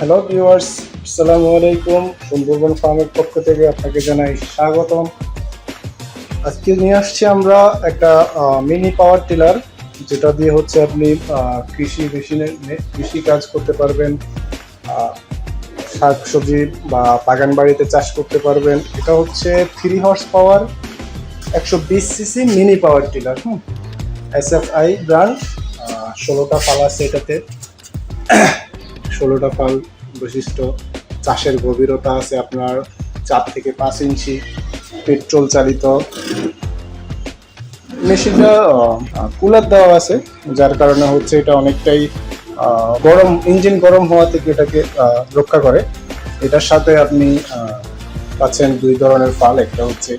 Hello viewers, আসসালামু আলাইকুম। সুন্দরবন ফার্মের পক্ষ থেকে আপনাকে জানাই স্বাগতম। আজকে নিয়ে আসছি আমরা একটা মিনি পাওয়ার টিলার, যেটা দিয়ে হচ্ছে আপনি কৃষি কাজ করতে পারবেন, শাকসবজি বা বাগান বাড়িতে চাষ করতে পারবেন। এটা হচ্ছে 3 horse power 120 CC mini power tiller. SFI brand. 16টা ফাল আছে এটাতে, 16টা ফাল বৈশিষ্ট্য। চাষের গভীরতা আছে আপনার 4 থেকে 5 ইঞ্চি। পেট্রোল চালিত মেশিনটা, কুলার দেওয়া আছে, যার কারণে হচ্ছে এটা অনেকটাই গরম, ইঞ্জিন গরম হওয়া থেকে এটাকে রক্ষা করে। এটার সাথে আপনি পাচ্ছেন 2 ধরনের ফাল। একটা হচ্ছে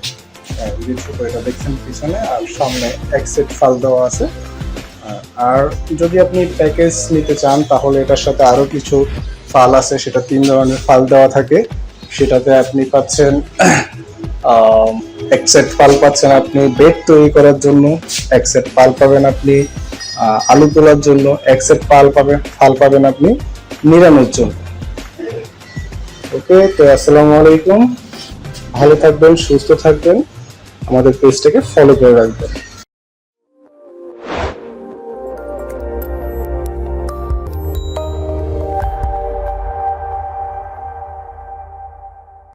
ছোট, এটা দেখছেন পিছনে, আর সামনে এক সেট ফাল দেওয়া আছে। আর যদি আপনি প্যাকেজ নিতে চান তাহলে এটার সাথে আরো কিছু ফাল আছে, সেটা 3 ধরনের ফাল দেওয়া থাকে। সেটাতে আপনি পাচ্ছেন এক সেট ফাল পাচ্ছেন আপনি বেড তৈরি করার জন্য, এক সেট ফাল পাবেন আপনি আলু তোলার জন্য, এক সেট ফাল পাবেন আপনি নিরানোর জন্য। ওকে, তো আসসালামু আলাইকুম, ভালো থাকবেন, সুস্থ থাকবেন, আমাদের পেজটাকে ফলো করে রাখবেন।